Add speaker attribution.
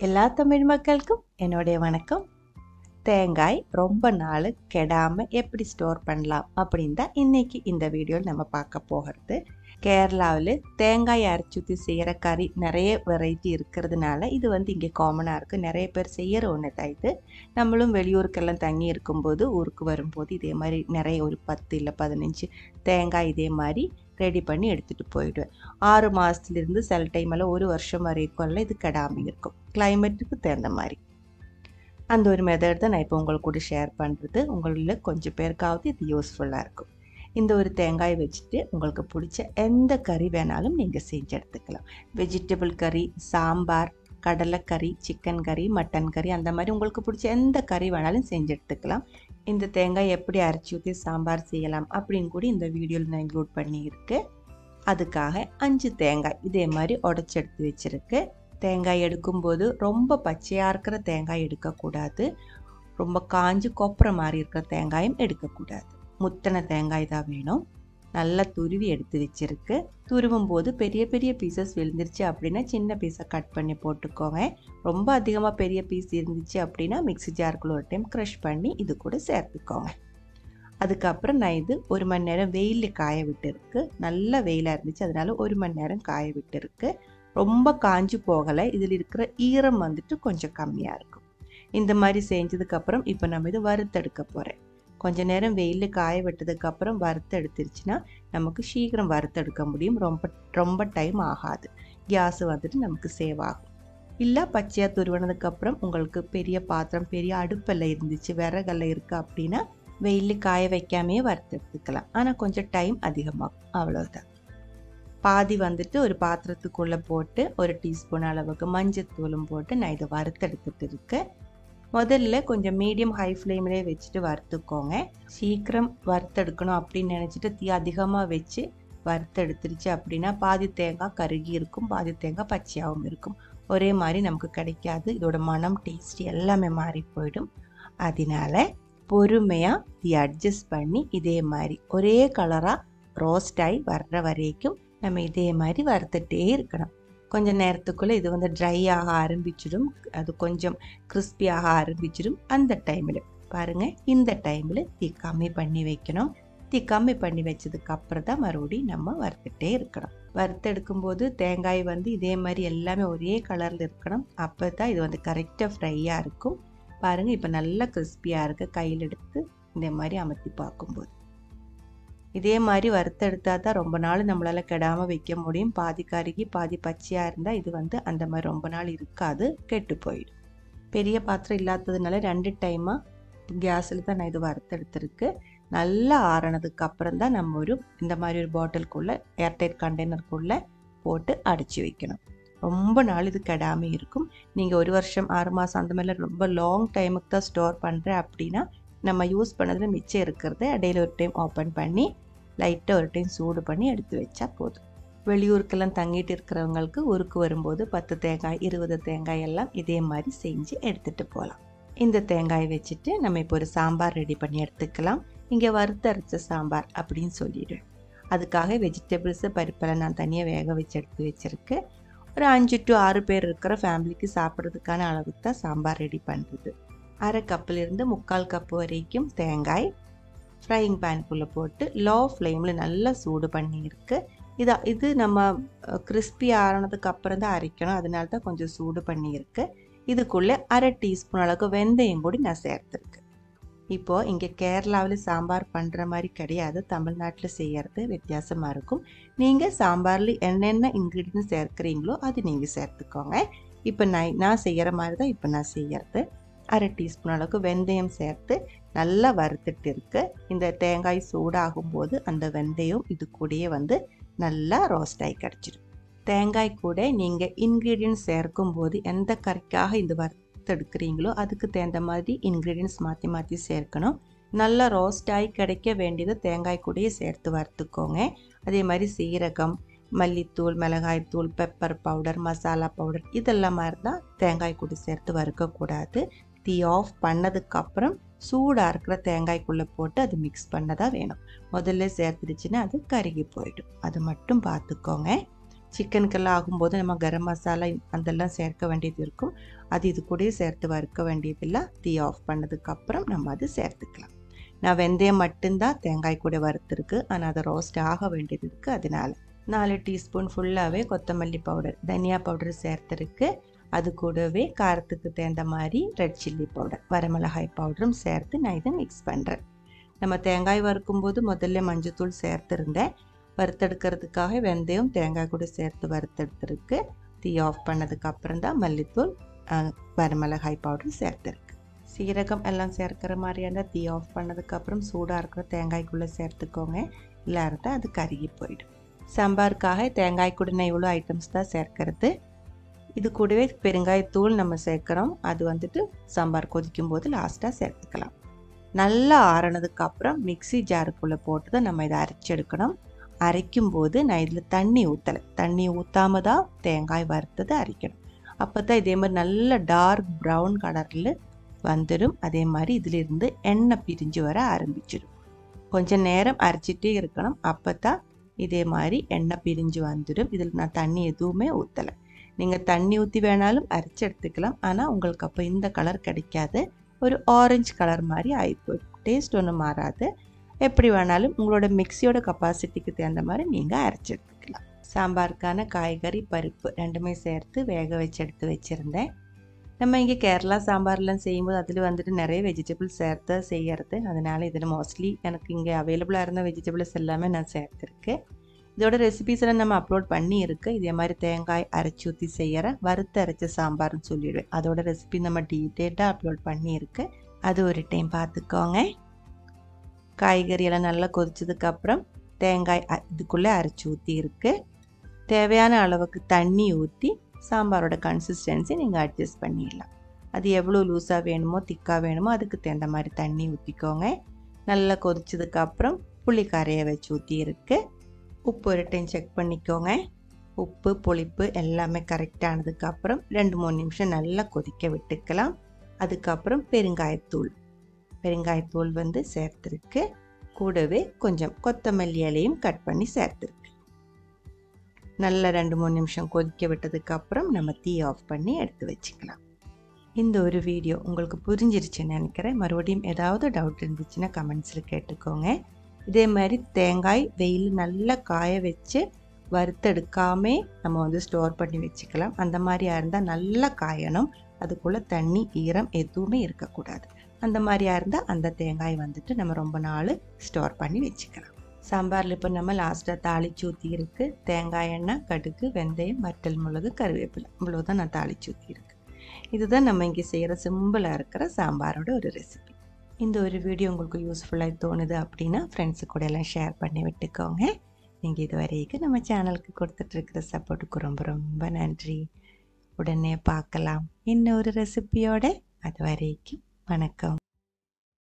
Speaker 1: எல்லா தமிழ் மக்களுக்கும் என்னுடைய வணக்கம். தேங்காய் ரொம்ப நாள் கெடாமல் எப்படி ஸ்டோர் பண்ணலாம் அப்படின்னு தான் இன்றைக்கி இந்த வீடியோவில் நம்ம பார்க்க போகிறது. கேரளாவில் தேங்காய் அரைச்சி ஊற்றி செய்கிற கறி நிறைய வெரைட்டி இருக்கிறதுனால இது இங்கே காமனாக இருக்குது. நிறைய பேர் செய்கிற ஒன்று தான் இது. நம்மளும் வெளியூருக்கெல்லாம் தங்கி இருக்கும்போது ஊருக்கு வரும்போது இதே மாதிரி நிறைய ஒரு 10 இல்லை 15 தேங்காய் இதே மாதிரி ரெடி பண்ணி எடுத்துகிட்டு போயிடுவேன். 6 மாதத்துலேருந்து சில டைமில் 1 வருஷம் வரைக்கும் இது கெடாமல் இருக்கும், கிளைமேட்டுக்கு தகுந்த மாதிரி. அந்த ஒரு மெத்தட் தான் நான் இப்போ உங்களுக்கு கூட ஷேர் பண்ணுறது. உங்களில் கொஞ்சம் பேருக்காவது இது யூஸ்ஃபுல்லாக இருக்கும். இந்த ஒரு தேங்காய் வச்சுட்டு உங்களுக்கு பிடிச்ச எந்த கறி வேணாலும் நீங்கள் செஞ்சு எடுத்துக்கலாம். வெஜிடபிள் கறி, சாம்பார், கடலை கறி, சிக்கன் கறி, மட்டன் கறி, அந்த மாதிரி உங்களுக்கு பிடிச்ச எந்த கறி வேணாலும் செஞ்சு எடுத்துக்கலாம். இந்த தேங்காய் எப்படி அரைச்சி ஊற்றி சாம்பார் செய்யலாம் அப்படின்னு கூட இந்த வீடியோவில் நான் இன்க்ளூட் பண்ணியிருக்கு. அதுக்காக 5 தேங்காய் இதே மாதிரி உடச்சி எடுத்து வச்சுருக்கு. தேங்காய் எடுக்கும்போது ரொம்ப பச்சையாக இருக்கிற தேங்காய் எடுக்கக்கூடாது, ரொம்ப காஞ்சி கொப்புற மாதிரி இருக்கிற தேங்காயும் எடுக்கக்கூடாது. முத்தனை தேங்காய் தான் வேணும். நல்லா துருவி எடுத்து வச்சுருக்கு. துருவும் போது பெரிய பெரிய பீசஸ் விழுந்துருச்சு அப்படின்னா சின்ன பீஸை கட் பண்ணி போட்டுக்கோங்க. ரொம்ப அதிகமாக பெரிய பீஸ் இருந்துச்சு அப்படின்னா மிக்ஸி ஜாருக்குள்ள ஒரு டைம் க்ரஷ் பண்ணி இது கூட சேர்த்துக்கோங்க. அதுக்கப்புறம் நான் இது 1 மணி நேரம் வெயிலில் காய விட்டுருக்கு. நல்ல வெயிலாக இருந்துச்சு, அதனால 1 மணி நேரம் காய விட்டுருக்கு. ரொம்ப காஞ்சி போகலை, இதில் இருக்கிற ஈரம் கொஞ்சம் கம்மியாக இருக்கும். இந்த மாதிரி செஞ்சதுக்கப்புறம் இப்போ நம்ம இது வறுத்தெடுக்க போகிறேன். கொஞ்சம் நேரம் வெயிலில் காய விட்டதுக்கப்புறம் வறுத்தெடுத்துருச்சுன்னா நமக்கு சீக்கிரம் வறுத்தெடுக்க முடியும். ரொம்ப டைம் ஆகாது. கேஸு நமக்கு சேவ் ஆகும். இல்லை பச்சையாக துருவினதுக்கப்புறம் உங்களுக்கு பெரிய பாத்திரம், பெரிய அடுப்பெல்லாம் இருந்துச்சு, விறகெல்லாம் இருக்குது அப்படின்னா வெயிலில் காய வைக்காமையே வறுத்தெடுத்துக்கலாம். ஆனால் கொஞ்சம் டைம் அதிகமாகும், அவ்வளோதான். பாதி ஒரு பாத்திரத்துக்குள்ளே போட்டு 1 டீஸ்பூன் அளவுக்கு மஞ்சத்தூளும் போட்டு நான் இதை வறுத்தெடுத்துட்டு இருக்கேன். முதல்ல கொஞ்சம் மீடியம் ஹை ஃப்ளேம்லேயே வச்சுட்டு வறுத்துக்கோங்க. சீக்கிரம் வறுத்தெடுக்கணும் அப்படின்னு நினச்சிட்டு தீ அதிகமாக வச்சு வறுத்தெடுத்துருச்சு அப்படின்னா பாதி தேங்காய் கருகி இருக்கும், பாதி தேங்காய் பச்சையாகவும் இருக்கும். ஒரே மாதிரி நமக்கு கிடைக்காது. இதோட மனம், டேஸ்ட் எல்லாமே மாறி போயிடும். அதனால பொறுமையாக தீ அட்ஜஸ்ட் பண்ணி இதே மாதிரி ஒரே கலராக ரோஸ்ட் ஆகி வர்ற வரைக்கும் நம்ம இதே மாதிரி வறுத்துட்டே இருக்கணும். கொஞ்சம் நேரத்துக்குள்ளே இது ட்ரை ஆக ஆரம்பிச்சிடும், அது கொஞ்சம் கிறிஸ்பியாக ஆரம்பிச்சிடும். அந்த டைமில் பாருங்கள், இந்த டைமில் தீ கம்மி பண்ணி வைக்கணும். தீ கம்மி பண்ணி வச்சதுக்கப்புறம் தான் மறுபடியும் நம்ம வறுத்துட்டே இருக்கணும். வறுத்தெடுக்கும்போது தேங்காய் இதே மாதிரி எல்லாமே ஒரே கலரில் இருக்கணும். அப்போ தான் இது கரெக்டாக ஃப்ரையாக இருக்கும். பாருங்கள், இப்போ நல்லா கிறிஸ்பியாக இருக்குது. கையில் எடுத்து இந்த மாதிரி அமர்த்தி பார்க்கும்போது இதே மாதிரி வறுத்தெடுத்தால் தான் ரொம்ப நாள் நம்மளால் கெடாமல் வைக்க முடியும். பாதி கருகி பாதி பச்சையாக இருந்தால் இது அந்த மாதிரி ரொம்ப நாள் இருக்காது, கெட்டு போயிடும். பெரிய பாத்திரம் இல்லாததுனால 2 டைமாக கேஸில் தான் நான் இது வறுத்தெடுத்துருக்கு. நல்லா ஆறினதுக்கு அப்புறம் தான் நம்ம இந்த மாதிரி ஒரு பாட்டிலுக்குள்ளே, ஏர்டைட் கண்டெய்னருக்குள்ளே போட்டு அடைச்சி வைக்கணும். ரொம்ப நாள் இது கெடாமல் இருக்கும். நீங்கள் 1 வருஷம் 6 மாதம் அந்த மாதிரிலாம் ரொம்ப லாங் டைமுக்கு தான் ஸ்டோர் பண்ணுறேன் அப்படின்னா நம்ம யூஸ் பண்ணதில் மிச்சம் இருக்கிறத இடையில ஒரு டைம் ஓப்பன் பண்ணி லைட்டாக ஒரு டைம் சூடு பண்ணி எடுத்து வச்சா போதும். வெளியூருக்கெல்லாம் தங்கிட்டு இருக்கிறவங்களுக்கு ஊருக்கு வரும்போது 10 தேங்காய் 20 தேங்காய் எல்லாம் இதே மாதிரி செஞ்சு எடுத்துகிட்டு போகலாம். இந்த தேங்காய் வச்சுட்டு நம்ம இப்போ ஒரு சாம்பார் ரெடி பண்ணி எடுத்துக்கலாம். இங்கே வறுத்தரைச்ச சாம்பார் அப்படின்னு சொல்லிடுவேன். அதுக்காக வெஜிடபிள்ஸு, பருப்பெல்லாம் நான் தனியாக வேக வச்சு எடுத்து வச்சுருக்கேன். ஒரு 5 to 6 பேர் இருக்கிற ஃபேமிலிக்கு சாப்பிட்றதுக்கான அளவுக்கு தான் சாம்பார் ரெடி பண்ணுறது. 1/2 கப்பிலிருந்து 3/4 கப்பு வரைக்கும் தேங்காய் ஃப்ரையிங் பேனுக்குள்ளே போட்டு லோ ஃப்ளேமில் நல்லா சூடு பண்ணியிருக்கு. இது நம்ம கிறிஸ்பி ஆனதுக்கு அப்புறம் தான் அரைக்கணும், அதனால தான் கொஞ்சம் சூடு பண்ணியிருக்கு. இதுக்குள்ளே 1/2 டீஸ்பூன் அளவுக்கு வெந்தயம் கூட நான் சேர்த்துருக்கேன். இப்போது இங்கே கேரளாவில் சாம்பார் பண்ணுற மாதிரி கிடையாது, தமிழ்நாட்டில் செய்கிறது வித்தியாசமாக இருக்கும். நீங்கள் சாம்பாரில் என்னென்ன இன்க்ரீடியன்ட் சேர்க்குறீங்களோ அது நீங்கள் சேர்த்துக்கோங்க. இப்போ நான் செய்கிற மாதிரி தான் இப்போ நான் செய்கிறது. 1/2 டீஸ்பூன் அளவுக்கு வெந்தயம் சேர்த்து நல்லா வறுத்துட்டு இருக்கு. இந்த தேங்காய் சூடாகும் போது அந்த வெந்தயம் இது கூடயே நல்லா ரோஸ்ட் ஆகி கிடச்சிடும். தேங்காய் கூட நீங்கள் இன்க்ரீடியன்ட்ஸ் சேர்க்கும் போது எந்த கறிக்காக இந்த வறுத்தெடுக்கிறீங்களோ அதுக்கு தகுந்த மாதிரி இன்க்ரீடியன்ட்ஸ் மாற்றி மாற்றி சேர்க்கணும். நல்லா ரோஸ்ட் ஆகி கிடைக்க வேண்டியது தேங்காய் கூடயே சேர்த்து வறுத்துக்கோங்க. அதே மாதிரி சீரகம், மல்லித்தூள், மிளகாய்த்தூள், பெப்பர் பவுடர், மசாலா பவுடர் இதெல்லாம் மாதிரி தான் தேங்காய் கூட சேர்த்து வறுக்கக்கூடாது. தீ ஆஃப் பண்ணதுக்கப்புறம் சூடாக இருக்கிற தேங்காய்க்குள்ளே போட்டு அது மிக்ஸ் பண்ண தான் வேணும். முதல்ல சேர்த்துடுச்சுன்னா அது கருகி போயிடும், அது மட்டும் பார்த்துக்கோங்க. சிக்கனுக்கெல்லாம் ஆகும்போது நம்ம கரம் மசாலா அதெல்லாம் சேர்க்க வேண்டியது இருக்கும். அது இது கூடயே சேர்த்து வறுக்க வேண்டியதில்லை. தீ ஆஃப் பண்ணதுக்கப்புறம் நம்ம அது சேர்த்துக்கலாம். நான் வெந்தயம் மட்டும்தான் தேங்காய் கூட வறுத்துருக்கு, ஆனால் அதை ரோஸ்ட் ஆக வேண்டியது இருக்குது. அதனால 4 டீஸ்பூன் ஃபுல்லாகவே கொத்தமல்லி பவுடர், தனியா பவுடர் சேர்த்துருக்கு. அது கூடவே காரத்துக்கு தகுந்த மாதிரி ரெட் சில்லி பவுடர், வரமிளகாய் பவுடரும் சேர்த்து நான் இதை மிக்ஸ் பண்ணுறேன். நம்ம தேங்காய் வறுக்கும்போது முதல்ல மஞ்சத்தூள் சேர்த்துருந்தேன். வறுத்தெடுக்கிறதுக்காக வெந்தயம் தேங்காய் கூட சேர்த்து வறுத்தெடுத்துருக்கு. தீ ஆஃப் பண்ணதுக்கப்புறம் தான் மல்லித்தூள், வரமிளகாய் பவுடர் சேர்த்துருக்கு. சீரகம் எல்லாம் சேர்க்கிற மாதிரியா இருந்தால் தீ ஆஃப் பண்ணதுக்கப்புறம் சூடாக இருக்கிற தேங்காய்க்குள்ளே சேர்த்துக்கோங்க, இல்லாத அது கருகி போயிடும். சாம்பாருக்காக தேங்காய் கூட நான் இவ்வளோ ஐட்டம்ஸ் தான் சேர்க்கறது. இது கூடவே பெருங்காயத்தூள் நம்ம சேர்க்குறோம். அது வந்துட்டு சாம்பார் கொதிக்கும் போது லாஸ்ட்டாக சேர்த்துக்கலாம். நல்லா ஆறினதுக்கப்புறம் மிக்சி ஜாருக்குள்ளே போட்டு தான் நம்ம இதை அரைச்செடுக்கணும். அரைக்கும் போது நான் இதில் தண்ணி ஊற்றலை. தண்ணி ஊற்றாம தான் தேங்காய் வறுத்ததை அரைக்கணும். அப்போ தான் இதே மாதிரி நல்ல டார்க் ப்ரௌன் கலரில் வந்துடும். அதே மாதிரி இதிலிருந்து எண்ணெய் பிரிஞ்சு வர ஆரம்பிச்சிடும். கொஞ்சம் நேரம் அரைச்சிட்டே இருக்கணும். அப்போ தான் இதே மாதிரி எண்ணெய் பிரிஞ்சு வந்துடும். இதில் நான் தண்ணி எதுவுமே ஊற்றலை. நீங்கள் தண்ணி ஊற்றி வேணாலும் அரைச்சி எடுத்துக்கலாம். ஆனால் உங்களுக்கு அப்போ இந்த கலர் கிடைக்காது, ஒரு ஆரஞ்சு கலர் மாதிரி ஆகிப்போயிடும். டேஸ்ட் ஒன்றும் மாறாது. எப்படி வேணாலும் உங்களோட மிக்சியோட கெப்பாசிட்டிக்கு தகுந்த மாதிரி நீங்கள் அரைச்சி எடுத்துக்கலாம். சாம்பாருக்கான காய்கறி பருப்பு ரெண்டுமே சேர்த்து வேக வச்சு எடுத்து வச்சுருந்தேன். நம்ம இங்கே கேரளா சாம்பார்லாம் செய்யும்போது அதில் வந்துட்டு நிறைய வெஜிடபிள்ஸ் சேர்த்து செய்கிறது. அதனால் இதில் மோஸ்ட்லி எனக்கு இங்கே அவைலபிளாக இருந்த வெஜிடபிள்ஸ் எல்லாமே நான் சேர்த்துருக்கேன். இதோட ரெசிபீஸ் எல்லாம் நம்ம அப்லோட் பண்ணியிருக்கு. இதே மாதிரி தேங்காய் அரைச்சி ஊற்றி செய்கிற வறுத்து அரைச்ச சாம்பார்னு சொல்லிடுவேன். அதோட ரெசிபி நம்ம டீட்டெயில்டாக அப்லோட் பண்ணியிருக்கு. அது ஒரு டைம் பார்த்துக்கோங்க. காய்கறியெல்லாம் நல்லா கொதிச்சதுக்கப்புறம் தேங்காய் இதுக்குள்ளே அரைச்சி ஊற்றி இருக்கு. தேவையான அளவுக்கு தண்ணி ஊற்றி சாம்பாரோட கன்சிஸ்டன்சி நீங்கள் அட்ஜஸ்ட் பண்ணிடலாம். அது எவ்வளோ லூஸாக வேணுமோ திக்காக வேணுமோ அதுக்கு தகுந்த மாதிரி தண்ணி ஊற்றிக்கோங்க. நல்லா கொதிச்சதுக்கப்புறம் புளி கரையை வச்சு ஊற்றி இருக்கு. உப்பு ஒரு டைம் செக் பண்ணிக்கோங்க. உப்பு புளிப்பு எல்லாமே கரெக்டானதுக்கப்புறம் 2-3 நிமிஷம் நல்லா கொதிக்க விட்டுக்கலாம். அதுக்கப்புறம் பெருங்காயத்தூள் வந்து சேர்த்துருக்கு. கூடவே கொஞ்சம் கொத்தமல்லி இலையும் கட் பண்ணி சேர்த்துருக்கு. நல்லா 2-3 நிமிஷம் கொதிக்க விட்டதுக்கப்புறம் நம்ம தீ ஆஃப் பண்ணி எடுத்து வச்சுக்கலாம். இந்த ஒரு வீடியோ உங்களுக்கு புரிஞ்சிருச்சுன்னு நினைக்கிறேன். மறுபடியும் ஏதாவது டவுட் இருந்துச்சுன்னா கமெண்ட்ஸில் கேட்டுக்கோங்க. இதே மாதிரி தேங்காய் வெயில் நல்லா காய வச்சு வறுத்தெடுக்காமே நம்ம வந்து ஸ்டோர் பண்ணி வச்சுக்கலாம். அந்த மாதிரியா இருந்தால் நல்லா காயணும். அதுக்குள்ளே தண்ணி ஈரம் எதுவுமே இருக்கக்கூடாது. அந்த மாதிரியா இருந்தால் அந்த தேங்காய் வந்துட்டு நம்ம ரொம்ப நாள் ஸ்டோர் பண்ணி வச்சுக்கலாம். சாம்பாரில் இப்போ நம்ம லாஸ்ட்டாக தாளிச்சு ஊற்றி இருக்கு. தேங்காய் எண்ணெய், கடுகு, வெந்தயம், வற்றல் மிளகு, கருவேப்பிலை, இவ்வளோதான் நான் தாளிச்சு ஊற்றி இருக்கு. இதுதான் நம்ம இங்கே செய்கிற சிம்பிளாக இருக்கிற சாம்பாரோட ஒரு ரெசிபி. இந்த ஒரு வீடியோ உங்களுக்கு யூஸ்ஃபுல்லாக தோணுது அப்படின்னா ஃப்ரெண்ட்ஸு கூட எல்லாம் ஷேர் பண்ணி விட்டுக்கோங்க. நீங்கள் இது வரைக்கும் நம்ம சேனலுக்கு கொடுத்துட்ருக்கிற சப்போர்ட்டுக்கு ரொம்ப ரொம்ப நன்றி. உடனே பார்க்கலாம் இன்னொரு ரெசிபியோட. அது வரைக்கும் வணக்கம்.